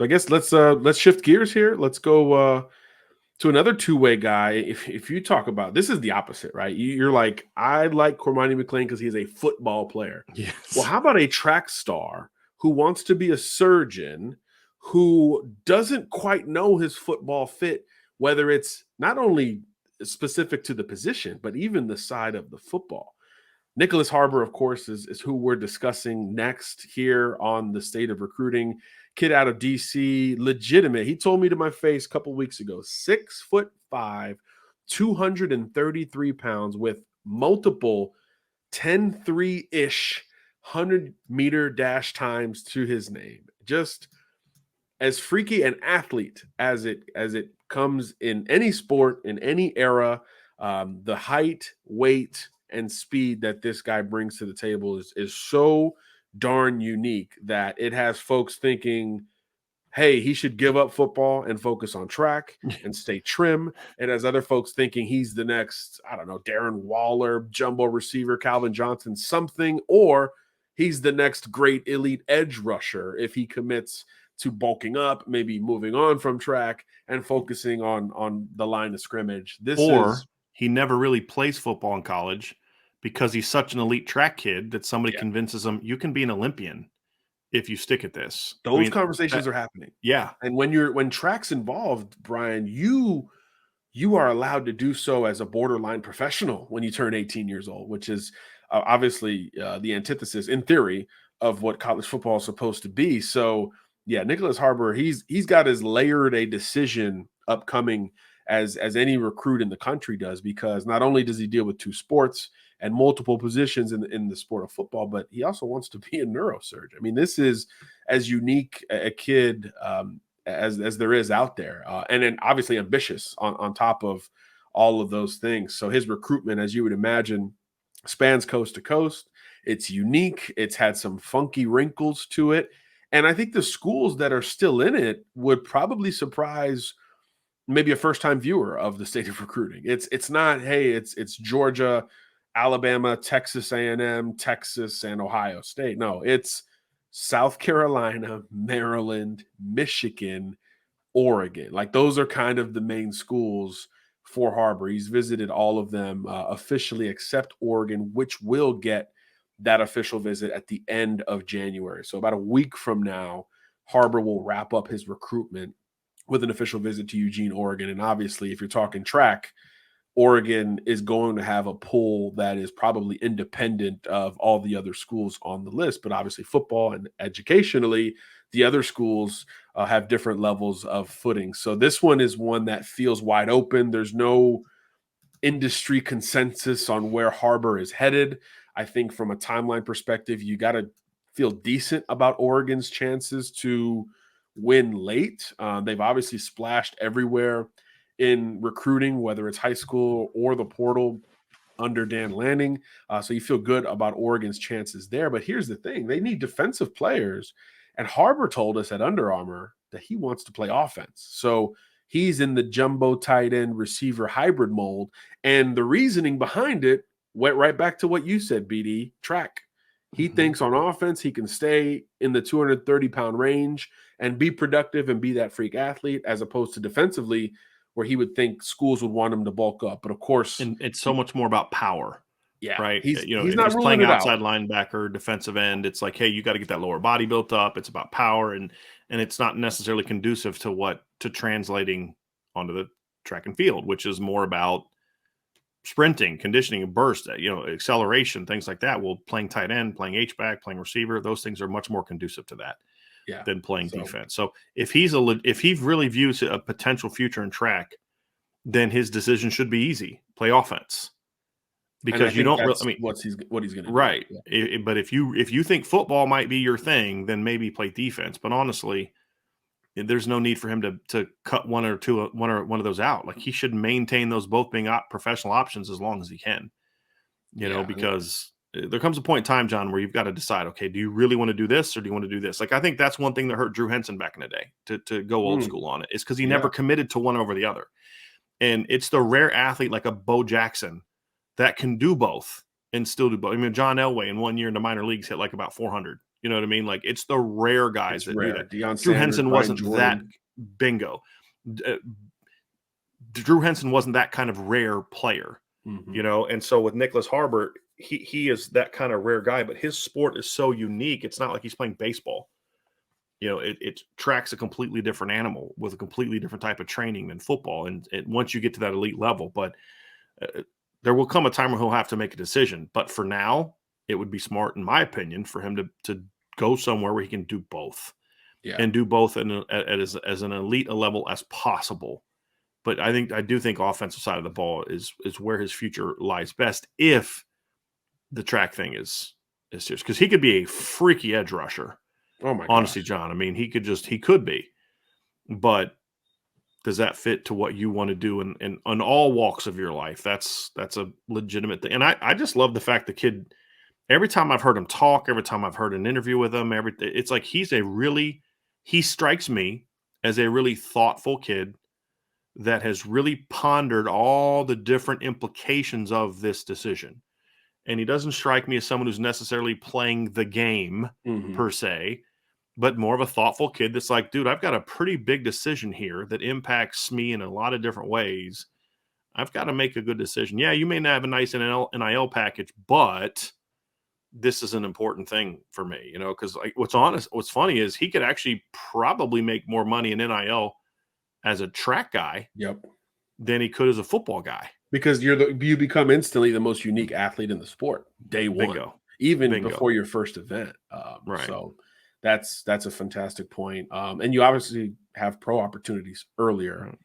So I guess let's shift gears here. Let's go to another two-way guy. If you talk about this is the opposite, right? You're like, I like Cormani McLean because he's a football player. Well, Yes. how about a track star who wants to be a surgeon who doesn't quite know his football fit, whether it's not only specific to the position, but even the side of the football. Nyckoles Harbor, of course, is who we're discussing next here on the State of Recruiting. Kid out of DC, legitimate. He told me to my face a couple weeks ago, 6'5", 233 pounds with multiple 10-3-ish 100-meter dash times to his name. Just as freaky an athlete as it comes in any sport, in any era. The height, weight, and speed that this guy brings to the table is so darn unique that it has folks thinking, hey, he should give up football and focus on track and stay trim. It has other folks thinking he's the next, I don't know, Darren Waller, jumbo receiver, Calvin Johnson, something, or he's the next great elite edge rusher if he commits to bulking up, maybe moving on from track and focusing on the line of scrimmage. Or he never really plays football in college because he's such an elite track kid that somebody convinces him you can be an Olympian if you stick at this. Those conversations are happening. Yeah. And when track's involved, Brian, you are allowed to do so as a borderline professional when you turn 18 years old, which is obviously the antithesis in theory of what college football is supposed to be. So yeah, Nyckoles Harbor, he's got as layered a decision upcoming as any recruit in the country does, because not only does he deal with two sports and multiple positions in the sport of football, but he also wants to be a neurosurgeon. I mean, this is as unique a kid as there is out there, and then obviously ambitious on top of all of those things. So his recruitment, as you would imagine, spans coast to coast. It's unique. It's had some funky wrinkles to it. And I think the schools that are still in it would probably surprise maybe a first-time viewer of the State of Recruiting. It's not, hey, it's Georgia, Alabama, Texas A&M, Texas, and Ohio State. No, it's South Carolina, Maryland, Michigan, Oregon. Like those are kind of the main schools for Harbor. He's visited all of them officially except Oregon, which will get that official visit at the end of January. So about a week from now, Harbor will wrap up his recruitment with an official visit to Eugene, Oregon. And obviously, if you're talking track, Oregon is going to have a pool that is probably independent of all the other schools on the list. But obviously, football and educationally, the other schools have different levels of footing. So this one is one that feels wide open. There's no industry consensus on where Harbor is headed. I think from a timeline perspective, you got to feel decent about Oregon's chances to win late. They've obviously splashed everywhere in recruiting, whether it's high school or the portal under Dan Lanning. So you feel good about Oregon's chances there. But here's the thing. They need defensive players. And Harbor told us at Under Armour that he wants to play offense. So he's in the jumbo tight end receiver hybrid mold. And the reasoning behind it went right back to what you said, BD, track. He thinks on offense he can stay in the 230-pound range and be productive and be that freak athlete, as opposed to defensively where he would think schools would want him to bulk up. But of course, and it's so much more about power. Yeah, right. He's if not he's playing outside out. linebacker, defensive end, it's like, hey, you got to get that lower body built up. It's about power, and it's not necessarily conducive to translating onto the track and field, which is more about sprinting, conditioning, and burst, acceleration, things like that. Well, playing tight end, playing H-back, playing receiver, those things are much more conducive to that than playing defense. So if he really views a potential future in track, then his decision should be easy: play offense. Because you don't really, what he's going to do. Right. Yeah. But if you think football might be your thing, then maybe play defense. But honestly, there's no need for him to cut one of those out. Like, he should maintain those both being professional options as long as he can. Because there comes a point in time, John, where you've got to decide, okay, do you really want to do this or do you want to do this? Like, I think that's one thing that hurt Drew Henson back in the day to go old school on it, is because he never committed to one over the other. And it's the rare athlete like a Bo Jackson that can do both and still do both. I mean, John Elway in 1 year in the minor leagues hit like about 400 You know what I mean? Like, it's the rare guys It's that do rare. that. Deion Drew Sanders, Henson Brian wasn't that Jordan. bingo. Drew Henson wasn't that kind of rare player, Mhm. you know? And so with Nyckoles Harbor, he is that kind of rare guy, but his sport is so unique. It's not like he's playing baseball. You know, it tracks a completely different animal with a completely different type of training than football. And once you get to that elite level, but there will come a time where he'll have to make a decision. But for now, it would be smart, in my opinion, for him to go somewhere where he can do both Yeah. and do both as an elite a level as possible. But I do think offensive side of the ball is where his future lies best if the track thing is serious, because he could be a freaky edge rusher. Oh my Honestly, gosh. John. I mean, he could be, but does that fit to what you want to do in on all walks of your life? That's a legitimate thing. And I just love the fact the kid, every time I've heard him talk, every time I've heard an interview with him, it's like he strikes me as a really thoughtful kid that has really pondered all the different implications of this decision. And he doesn't strike me as someone who's necessarily playing the game Mhm. per se, but more of a thoughtful kid that's like, dude, I've got a pretty big decision here that impacts me in a lot of different ways. I've got to make a good decision. Yeah, you may not have a nice NIL package, but this is an important thing for me, you know, because like, what's funny is he could actually probably make more money in NIL as a track guy Yep. than he could as a football guy. Because you become instantly the most unique athlete in the sport, day one, Bingo. even Bingo. before your first event. Right. So that's a fantastic point. And you obviously have pro opportunities earlier Right.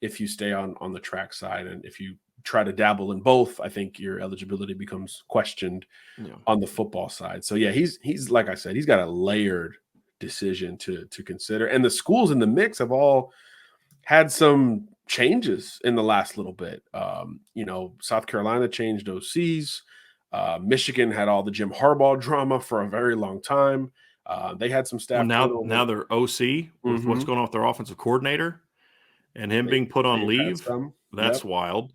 if you stay on the track side, and if you try to dabble in both, I think your eligibility becomes questioned Yeah. on the football side. So yeah, he's like I said, he's got a layered decision to consider, and the schools in the mix have all had some changes in the last little bit. You know, South Carolina changed OCs. Michigan had all the Jim Harbaugh drama for a very long time. They had some Well, staff turnover. now their OC with what's Mhm. going on with their offensive coordinator and him being put on They've had leave. some. That's Yep. wild.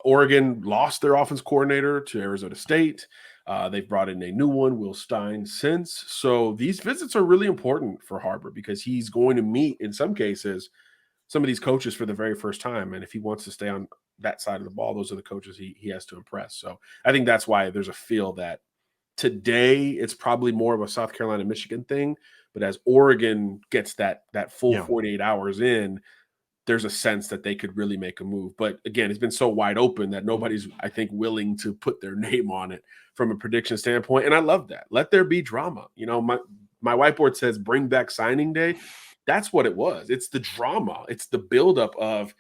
Oregon lost their offense coordinator to Arizona State. They've brought in a new one, Will Stein, since. So these visits are really important for Harbor because he's going to meet, in some cases, some of these coaches for the very first time. And if he wants to stay on that side of the ball, those are the coaches he has to impress. So I think that's why there's a feel that today it's probably more of a South Carolina, Michigan thing. But as Oregon gets that full Yeah. 48 hours in, there's a sense that they could really make a move. But again, it's been so wide open that nobody's, I think, willing to put their name on it from a prediction standpoint. And I love that. Let there be drama. You know, my whiteboard says bring back signing day. That's what it was. It's the drama. It's the buildup of,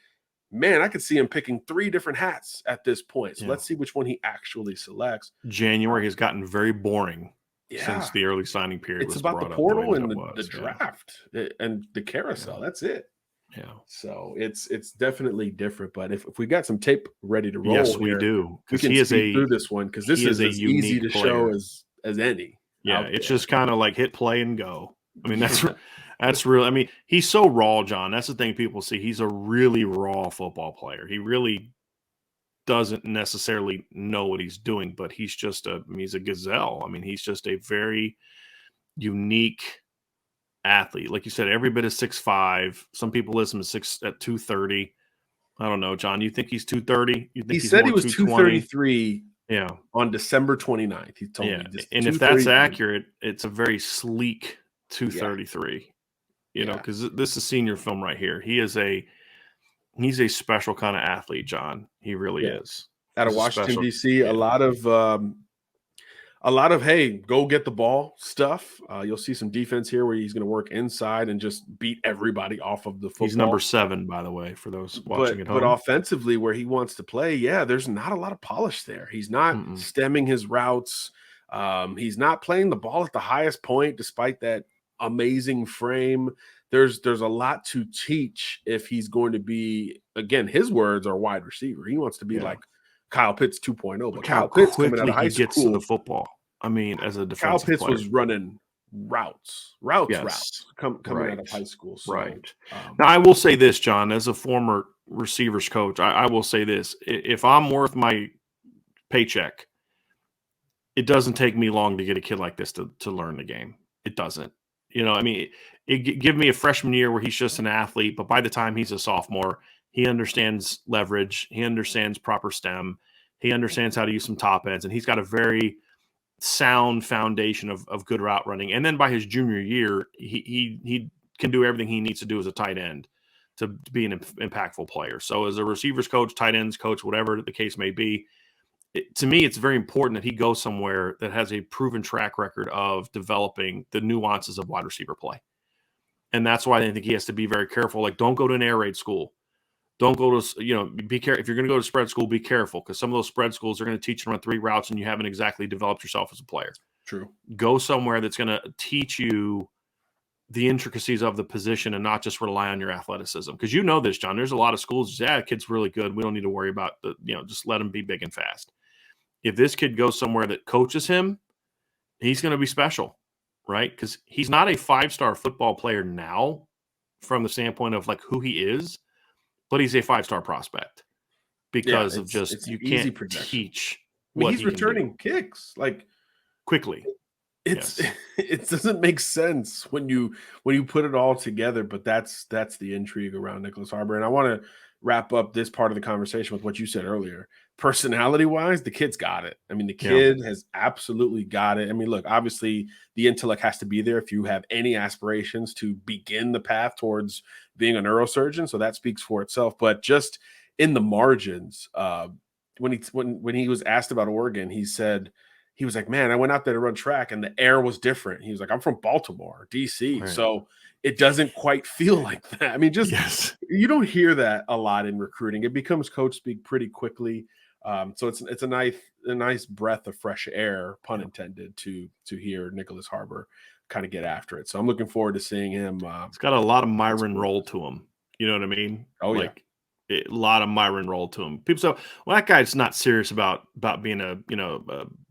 man, I could see him picking 3 different hats at this point. So Yeah. let's see which one he actually selects. January has gotten very boring since Yeah. the early signing period It's was about the brought up the way portal that and it the was. Yeah. draft and the carousel. Yeah. That's it. Yeah. So it's definitely different. But if we got some tape ready to roll Yes, we here, do, we because can speed through this one because this he is is a as easy unique to show player. as any Yeah, out it's there. just kind of like hit play and go. I mean, Yeah. that's real. I mean, he's so raw, John. That's the thing people see. He's a really raw football player. He really doesn't necessarily know what he's doing, but he's a gazelle. I mean, he's just a very unique athlete. Like you said, every bit of 6'5". Some people list him at 230. I don't know, John. You think he's 230? You He think he's said more he was 220? 233 Yeah. on December 29th. He told Yeah. me just And if that's 233. accurate, it's a very sleek Yeah. 233. You know, Yeah. because this is senior film right here. He's a special kind of athlete, John. He really Yeah. is. Out of He's a Washington, special. D.C., Yeah. a lot of hey, go get the ball stuff. You'll see some defense here where he's going to work inside and just beat everybody off of the He's number football. 7, by the way, for those watching at But home. offensively, where he wants to play, yeah, there's not a lot of polish there. He's not stemming his routes. He's not playing the ball at the highest point, despite that amazing frame. There's a lot to teach if he's going to be, again, his words are wide receiver. He wants to be like Kyle Pitts 2.0, but Look how Kyle Pitts coming out quickly of high he gets to the school, football. I mean, as a Kyle defensive Pitts player. was running routes Yes. coming out of high school. So, Right. Now, I will say this, John, as a former receivers coach, I will say this. If I'm worth my paycheck, it doesn't take me long to get a kid like this to learn the game. It doesn't. I mean, give me a freshman year where he's just an athlete, but by the time he's a sophomore, he understands leverage, he understands proper stem, he understands how to use some top ends, and he's got a very sound foundation of good route running. And then by his junior year, he can do everything he needs to do as a tight end to be an impactful player. So as a receivers coach, tight ends coach, whatever the case may be, to me, it's very important that he goes somewhere that has a proven track record of developing the nuances of wide receiver play. And that's why I think he has to be very careful. Like, don't go to an air raid school. Don't go to, be careful. If you're going to go to spread school, be careful, because some of those spread schools are going to teach you to run 3 routes and you haven't exactly developed yourself as a player. True. Go somewhere that's going to teach you the intricacies of the position and not just rely on your athleticism. Because this, John, there's a lot of schools, kid's really good. We don't need to worry about just let him be big and fast. If this kid goes somewhere that coaches him, he's going to be special, right? Because he's not a 5-star football player now from the standpoint of like who he is, but he's a 5-star prospect because of just you can't teach. I mean, he's returning kicks like quickly. It doesn't make sense when you put it all together, but that's the intrigue around Nyckoles Harbor. And I want to wrap up this part of the conversation with what you said earlier. Personality wise, the kid's got it. I mean, the kid has absolutely got it. I mean, look, obviously the intellect has to be there if you have any aspirations to begin the path towards being a neurosurgeon. So that speaks for itself. But just in the margins, when he was asked about Oregon, he said, he was like, man, I went out there to run track and the air was different. He was like, I'm from Baltimore, DC. Right. So it doesn't quite feel like that. I mean, you don't hear that a lot in recruiting. It becomes coach speak pretty quickly. So it's a nice breath of fresh air, pun intended, to hear Nyckoles Harbor kind of get after it. So I'm looking forward to seeing him. It's got a lot of Myron roll to him. You know what I mean? Oh, a lot of Myron roll to him. People say, well, that guy's not serious about being a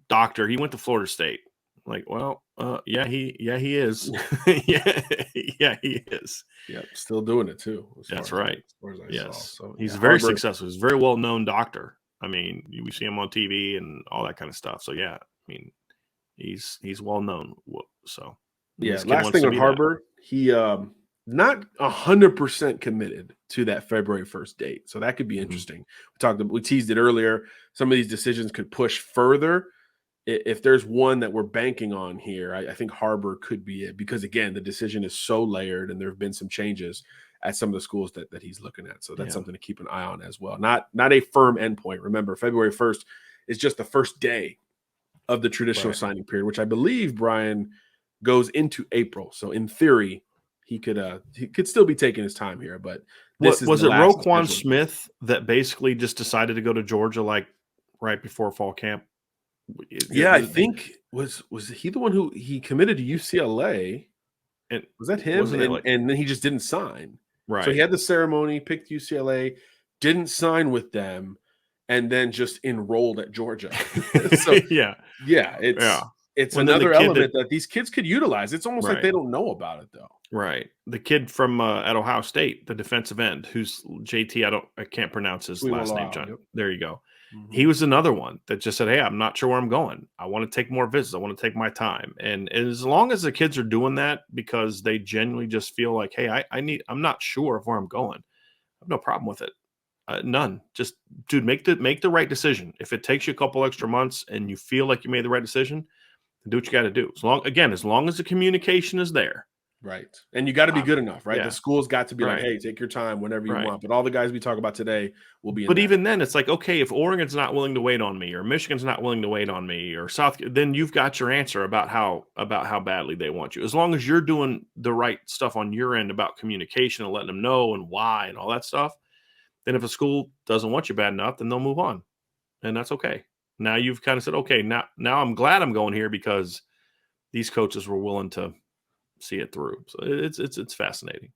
doctor. He went to Florida State. Like, well, yeah, he is. yeah, he is. Yeah, still doing it too. That's right. Yes, so, he's very successful. He's a very well known doctor. I mean, we see him on TV and all that kind of stuff. So yeah, I mean, he's well known. So yeah. Last thing on Harbor, he not 100% committed to that February 1st date. So that could be interesting. We teased it earlier. Some of these decisions could push further. If there's one that we're banking on here, I think Harbor could be it, because again, the decision is so layered and there have been some changes at some of the schools that he's looking at. So that's something to keep an eye on as well. Not a firm endpoint. Remember, February 1st is just the first day of the traditional signing period, which I believe, Brian, goes into April. So in theory, he could still be taking his time here. But was it Roquan Smith that basically just decided to go to Georgia like right before fall camp? Yeah, I think was he the one who he committed to UCLA? And was that him? And then he just didn't sign. Right. So he had the ceremony, picked UCLA, didn't sign with them, and then just enrolled at Georgia. So it's another element that these kids could utilize. It's almost like they don't know about it though. Right. The kid from at Ohio State, the defensive end, who's JT. I can't pronounce his last name, John. Yep. There you go. He was another one that just said, hey, I'm not sure where I'm going. I want to take more visits. I want to take my time. And as long as the kids are doing that because they genuinely just feel like, hey, I'm not sure of where I'm going, I have no problem with it. None. Just, dude, make the right decision. If it takes you a couple extra months and you feel like you made the right decision, do what you got to do. As long as the communication is there. Right. And you got to be good enough, right? Yeah. The school's got to be like, hey, take your time whenever you want. But all the guys we talk about today will be in But even then, it's like, okay, if Oregon's not willing to wait on me or Michigan's not willing to wait on me or then you've got your answer about how badly they want you. As long as you're doing the right stuff on your end about communication and letting them know and why and all that stuff, then if a school doesn't want you bad enough, then they'll move on. And that's okay. Now you've kind of said, okay, now I'm glad I'm going here because these coaches were willing to see it through. So it's fascinating.